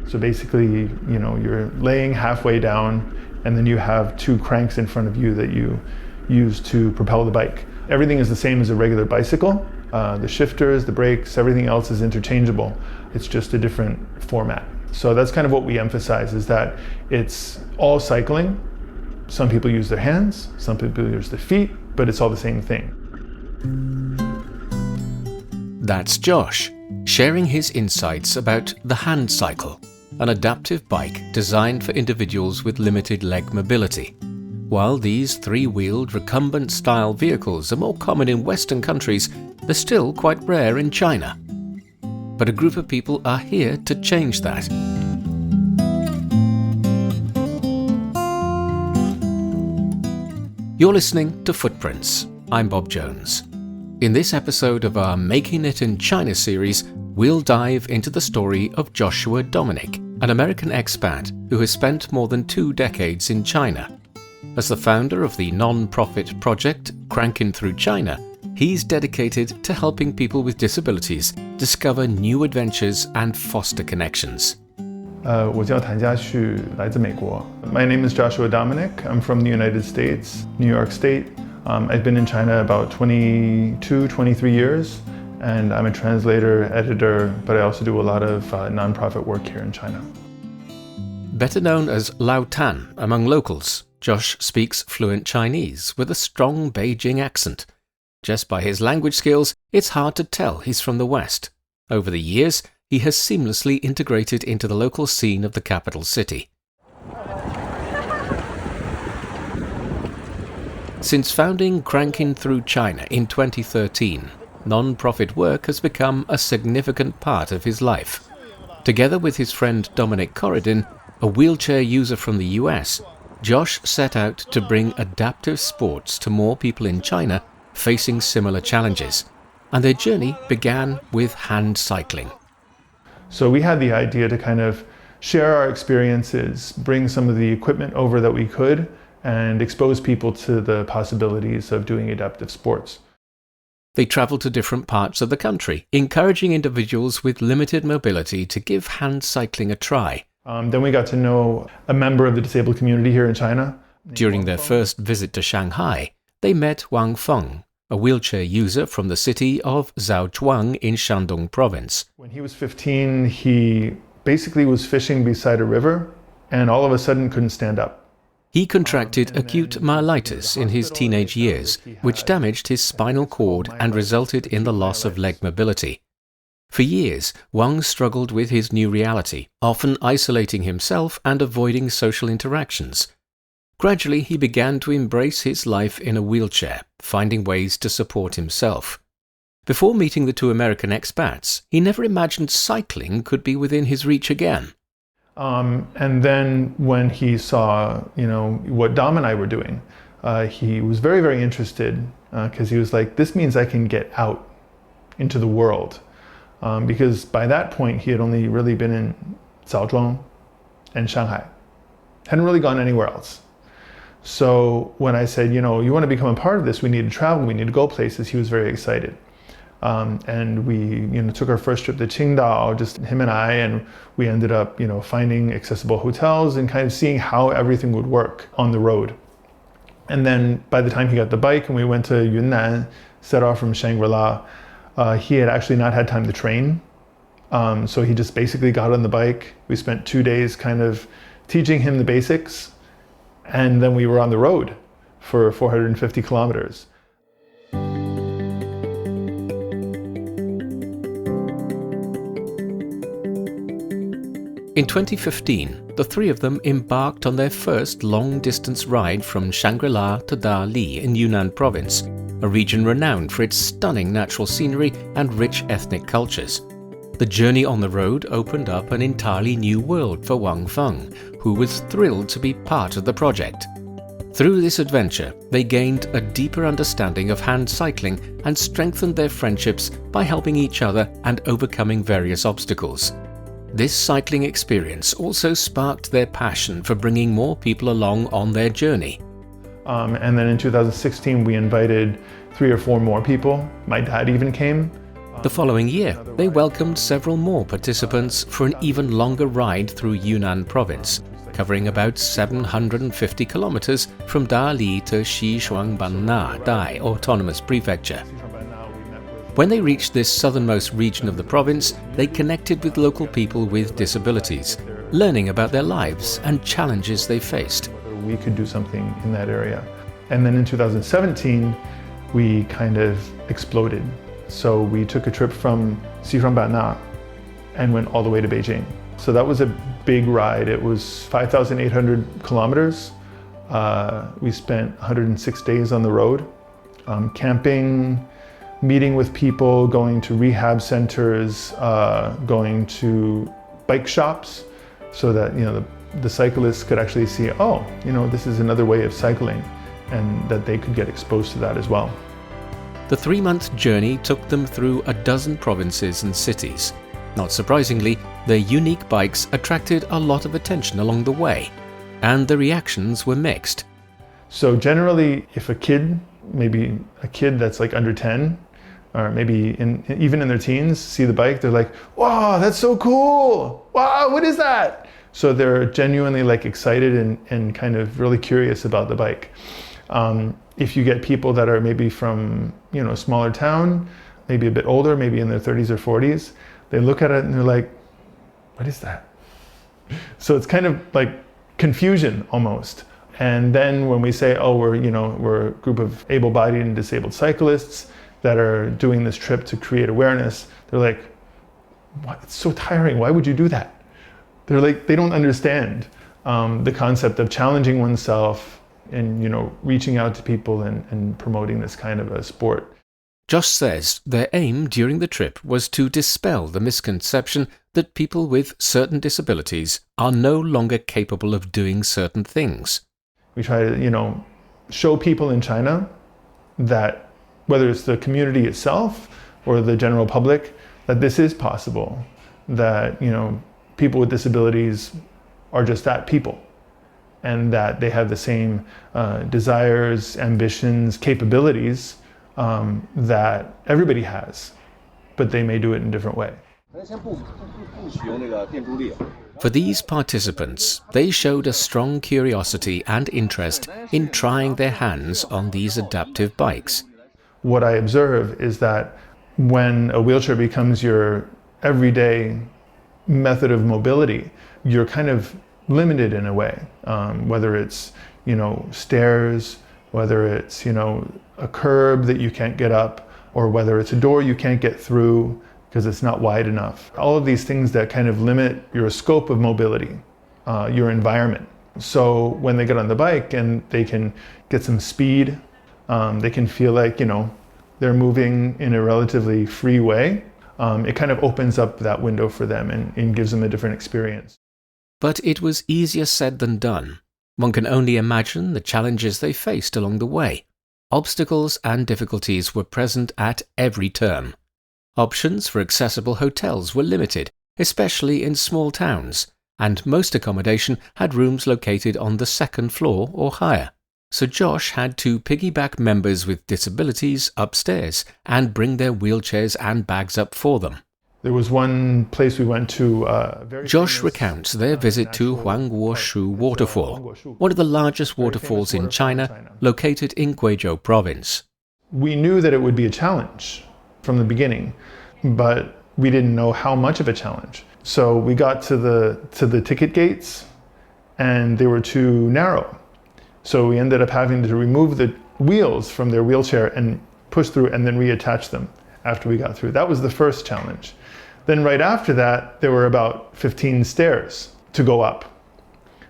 So basically, you're laying halfway down, and then you have two cranks in front of you that you use to propel the bike. Everything is the same as a regular bicycle. The shifters, the brakes, everything else is interchangeable. It's just a different format. So that's kind of what we emphasize, is that it's all cycling. Some people use their hands, some people use their feet, but it's all the same thing. That's Josh, sharing his insights about the hand cycle, an adaptive bike designed for individuals with limited leg mobility. While these three-wheeled recumbent-style vehicles are more common in Western countries, they're still quite rare in China. But a group of people are here to change that. You're listening to Footprints. I'm Bob Jones. In this episode of our Makin It in China series, we'll dive into the story of Joshua Dominick, an American expat who has spent more than 2 decades in China. As the founder of the non-profit project Krankin Thru China, he's dedicated to helping people with disabilities discover new adventures and foster connections. 我叫谭家旭，来自美国。My name is Joshua Dominick. I'm from the United States, New York State. I've been in China about 23 years, and I'm a translator, editor, but I also do a lot of nonprofit work here in China. Better known as Lao Tan among locals, Josh speaks fluent Chinese with a strong Beijing accent. Just by his language skills, it's hard to tell he's from the West. Over the years, he has seamlessly integrated into the local scene of the capital city. Since founding Krankin Thru China in 2013, non-profit work has become a significant part of his life. Together with his friend Dominick, a wheelchair user from the US, Josh set out to bring adaptive sports to more people in China facing similar challenges, and their journey began with hand cycling. So we had the idea to kind of share our experiences, bring some of the equipment over that we could, and expose people to the possibilities of doing adaptive sports. They traveled to different parts of the country, encouraging individuals with limited mobility to give hand cycling a try. Then we got to know a member of the disabled community here in China. During their first visit to Shanghai, they met Wang Feng, a wheelchair user from the city of Zhaozhuang in Shandong province. When he was 15, he basically was fishing beside a river and all of a sudden couldn't stand up. He contracted acute myelitis in his teenage years, which damaged his spinal cord and resulted in the loss of leg mobility. For years, Wang struggled with his new reality, often isolating himself and avoiding social interactions. Gradually, he began to embrace his life in a wheelchair, finding ways to support himself. Before meeting the 2 American expats, he never imagined cycling could be within his reach again. And then when he saw, what Dom and I were doing, he was very, very interested because he was like, this means I can get out into the world. Because by that point, he had only really been in Zhaozhuang and Shanghai. Hadn't really gone anywhere else. So when I said, you want to become a part of this, we need to travel, we need to go places, he was very excited. And we, took our first trip to Qingdao, just him and I, and we ended up, finding accessible hotels and kind of seeing how everything would work on the road. And then by the time he got the bike and we went to Yunnan, set off from Shangri-La, he had actually not had time to train. So he just basically got on the bike. We spent 2 days kind of teaching him the basics. And then we were on the road for 450 kilometers. In 2015, the 3 of them embarked on their first long-distance ride from Shangri-La to Dali in Yunnan province, a region renowned for its stunning natural scenery and rich ethnic cultures. The journey on the road opened up an entirely new world for Wang Feng, who was thrilled to be part of the project. Through this adventure, they gained a deeper understanding of hand cycling and strengthened their friendships by helping each other and overcoming various obstacles. This cycling experience also sparked their passion for bringing more people along on their journey. And then in 2016, we invited 3 or 4 more people. My dad even came. The following year, they welcomed several more participants for an even longer ride through Yunnan province, covering about 750 kilometers from Dali to Xishuangbanna Dai Autonomous Prefecture. When they reached this southernmost region of the province, they connected with local people with disabilities, learning about their lives and challenges they faced. We could do something in that area. And then in 2017, we kind of exploded. So we took a trip from Xishuangbanna and went all the way to Beijing. So that was a big ride. It was 5,800 kilometers. We spent 106 days on the road, camping, meeting with people, going to rehab centers, going to bike shops, so that the cyclists could actually see, oh, this is another way of cycling, and that they could get exposed to that as well. The 3-month journey took them through a dozen provinces and cities. Not surprisingly, their unique bikes attracted a lot of attention along the way, and the reactions were mixed. So generally, if a kid, maybe a kid that's like under 10, or maybe even in their teens, see the bike, they're like, wow, that's so cool! Wow, what is that? So they're genuinely like excited and kind of really curious about the bike. If you get people that are maybe from a smaller town, maybe a bit older, maybe in their 30s or 40s, they look at it and they're like, what is that? So it's kind of like confusion almost. And then when we say, oh, we're a group of able-bodied and disabled cyclists that are doing this trip to create awareness, they're like, what? It's so tiring. Why would you do that? They're like, they don't understand the concept of challenging oneself and reaching out to people and promoting this kind of a sport. Josh says their aim during the trip was to dispel the misconception that people with certain disabilities are no longer capable of doing certain things. We try to, show people in China that whether it's the community itself or the general public, that this is possible, that, people with disabilities are just that, people, and that they have the same desires, ambitions, capabilities that everybody has, but they may do it in a different way. For these participants, they showed a strong curiosity and interest in trying their hands on these adaptive bikes. What I observe is that when a wheelchair becomes your everyday method of mobility, you're kind of limited in a way, whether it's, stairs, whether it's, a curb that you can't get up, or whether it's a door you can't get through because it's not wide enough. All of these things that kind of limit your scope of mobility, your environment. So when they get on the bike and they can get some speed, they can feel like, they're moving in a relatively free way. It kind of opens up that window for them and gives them a different experience. But it was easier said than done. One can only imagine the challenges they faced along the way. Obstacles and difficulties were present at every turn. Options for accessible hotels were limited, especially in small towns, and most accommodation had rooms located on the second floor or higher. So Josh had to piggyback members with disabilities upstairs and bring their wheelchairs and bags up for them. There was one place we went to. Josh recounts their visit to Huangguoshu Waterfall, one of the largest waterfalls in China, located in Guizhou province. We knew that it would be a challenge from the beginning, but we didn't know how much of a challenge. So we got to the ticket gates, and they were too narrow. So we ended up having to remove the wheels from their wheelchair and push through and then reattach them after we got through. That was the first challenge. Then right after that, there were about 15 stairs to go up.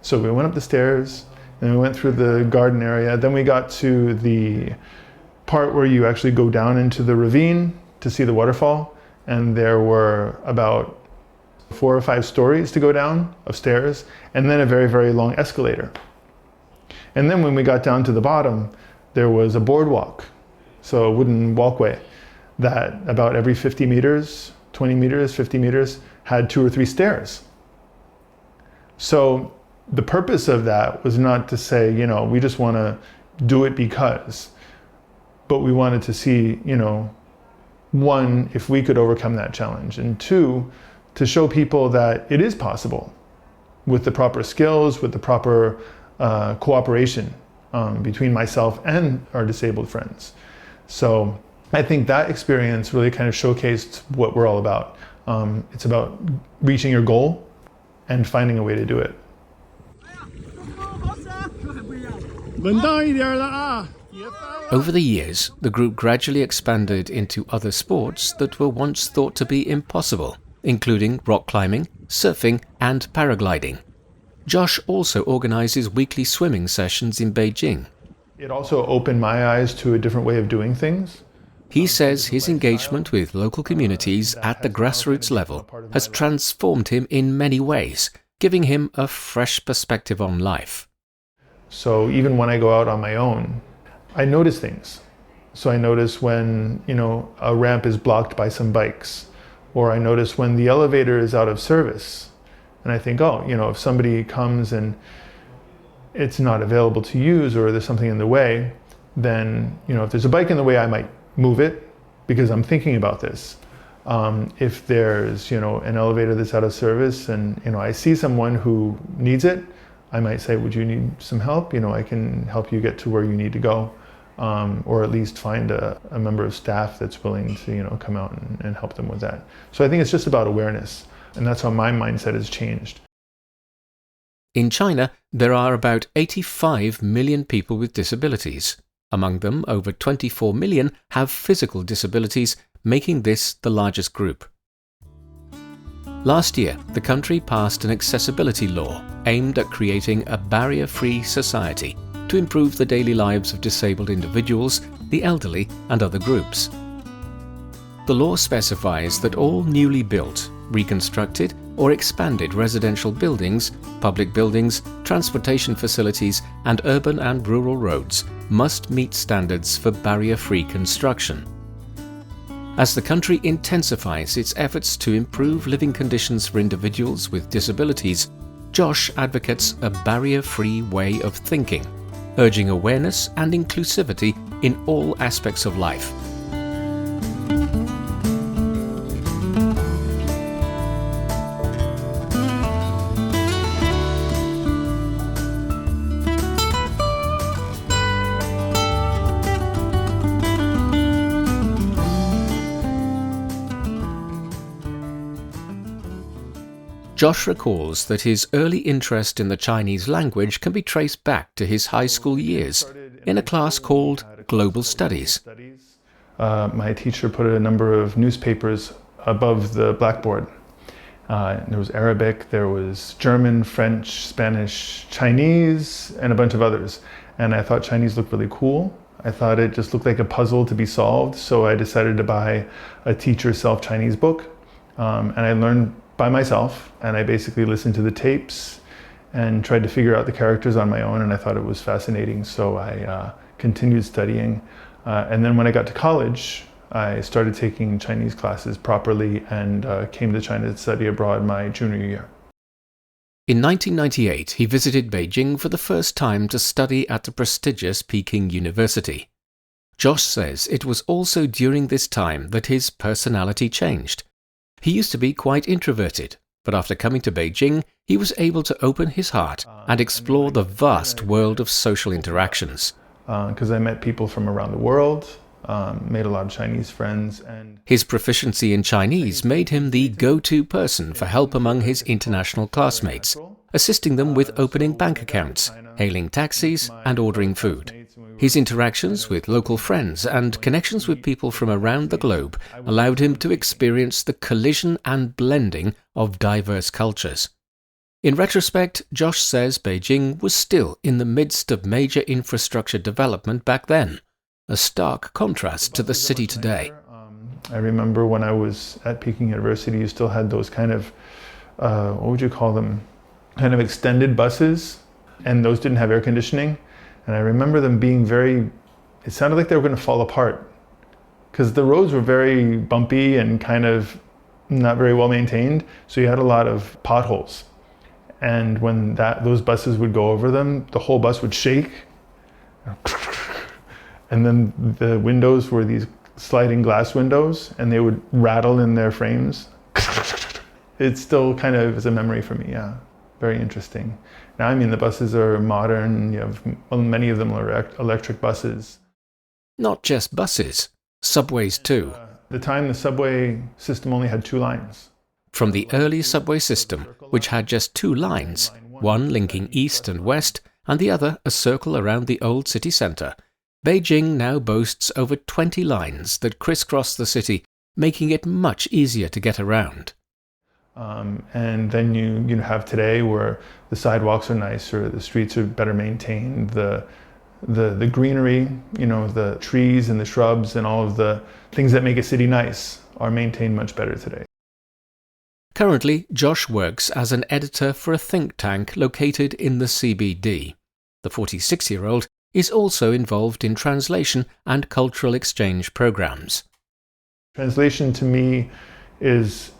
So we went up the stairs, and we went through the garden area. Then we got to the part where you actually go down into the ravine to see the waterfall. And there were about 4 or 5 stories to go down of stairs, and then a very, very long escalator. And then when we got down to the bottom, there was a boardwalk, so a wooden walkway that about every 50 meters, 20 meters, 50 meters, had 2 or 3 stairs. So the purpose of that was not to say, we just want to do it because, but we wanted to see, one, if we could overcome that challenge, and two, to show people that it is possible with the proper skills, with the proper cooperation between myself and our disabled friends. So I think that experience really kind of showcased what we're all about. It's about reaching your goal and finding a way to do it. Over the years, the group gradually expanded into other sports that were once thought to be impossible, including rock climbing, surfing, and paragliding. Josh also organizes weekly swimming sessions in Beijing. It also opened my eyes to a different way of doing things. He says his engagement with local communities at the grassroots level has transformed him in many ways, giving him a fresh perspective on life. So even when I go out on my own, I notice things. So I notice when, a ramp is blocked by some bikes, or I notice when the elevator is out of service. And I think, if somebody comes and it's not available to use, or there's something in the way, then, if there's a bike in the way, I might move it because I'm thinking about this. If there's, an elevator that's out of service and, I see someone who needs it, I might say, would you need some help? I can help you get to where you need to go. Or at least find a member of staff that's willing to, come out and help them with that. So I think it's just about awareness. And that's how my mindset has changed. In China, there are about 85 million people with disabilities. Among them, over 24 million have physical disabilities, making this the largest group. Last year, the country passed an accessibility law aimed at creating a barrier-free society to improve the daily lives of disabled individuals, the elderly, and other groups. The law specifies that all newly built, reconstructed, or expanded residential buildings, public buildings, transportation facilities, and urban and rural roads must meet standards for barrier-free construction. As the country intensifies its efforts to improve living conditions for individuals with disabilities, Josh advocates a barrier-free way of thinking, urging awareness and inclusivity in all aspects of life. Josh recalls that his early interest in the Chinese language can be traced back to his high school years in a class called Global Studies. My teacher put a number of newspapers above the blackboard. There was Arabic, there was German, French, Spanish, Chinese, and a bunch of others. And I thought Chinese looked really cool. I thought it just looked like a puzzle to be solved, so I decided to buy a teacher self-Chinese book. And I learned by myself, and I basically listened to the tapes and tried to figure out the characters on my own, and I thought it was fascinating, so I continued studying. And then when I got to college, I started taking Chinese classes properly and came to China to study abroad my junior year. In 1998, he visited Beijing for the first time to study at the prestigious Peking University. Josh says it was also during this time that his personality changed. He used to be quite introverted, but after coming to Beijing, he was able to open his heart and explore the vast world of social interactions. Because I met people from around the world, made a lot of Chinese friends. His proficiency in Chinese made him the go-to person for help among his international classmates, assisting them with opening bank accounts, hailing taxis, and ordering food. His interactions with local friends and connections with people from around the globe allowed him to experience the collision and blending of diverse cultures. In retrospect, Josh says Beijing was still in the midst of major infrastructure development back then, a stark contrast to the city today. I remember when I was at Peking University, you still had those kind of, what would you call them, kind of extended buses, and those didn't have air conditioning. And I remember them being it sounded like they were going to fall apart because the roads were very bumpy and kind of not very well maintained. So you had a lot of potholes. And when those buses would go over them, the whole bus would shake. And then the windows were these sliding glass windows and they would rattle in their frames. It still kind of is a memory for me, yeah. Very interesting. Now, I mean, the buses are modern. Many of them are electric buses. Not just buses, subways too. At the time, the subway system only had 2 lines. From the early subway system, which had just 2 lines, one linking east and west, and the other a circle around the old city centre, Beijing now boasts over 20 lines that crisscross the city, making it much easier to get around. And then you have today where the sidewalks are nicer, the streets are better maintained, the greenery, the trees and the shrubs and all of the things that make a city nice are maintained much better today. Currently, Josh works as an editor for a think tank located in the CBD. The 46-year-old is also involved in translation and cultural exchange programs. Translation to me is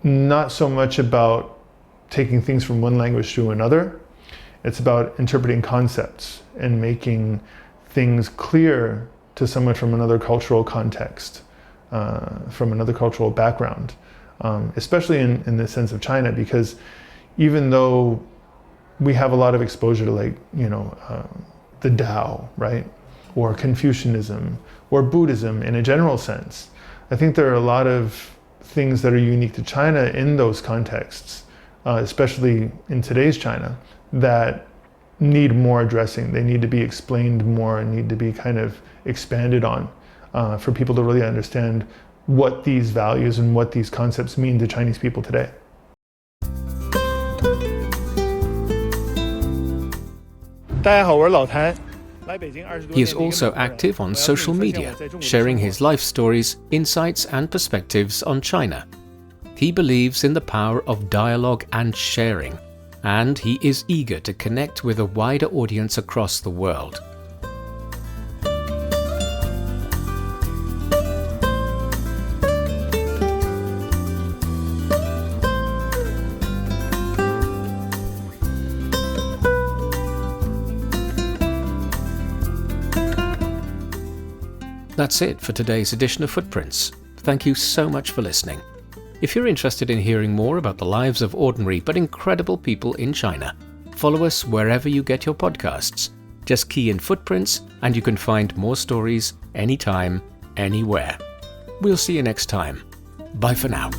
not so much about taking things from one language to another. It's about interpreting concepts and making things clear to someone from another cultural context, from another cultural background, especially in the sense of China, because even though we have a lot of exposure to the Tao, right? Or Confucianism or Buddhism in a general sense, I think there are a lot of things that are unique to China in those contexts, especially in today's China, that need more addressing. They need to be explained more and need to be kind of expanded on for people to really understand what these values and what these concepts mean to Chinese people today. He is also active on social media, sharing his life stories, insights and perspectives on China. He believes in the power of dialogue and sharing, and he is eager to connect with a wider audience across the world. That's it for today's edition of Footprints. Thank you so much for listening. If you're interested in hearing more about the lives of ordinary but incredible people in China, follow us wherever you get your podcasts. Just key in Footprints and you can find more stories anytime, anywhere. We'll see you next time. Bye for now.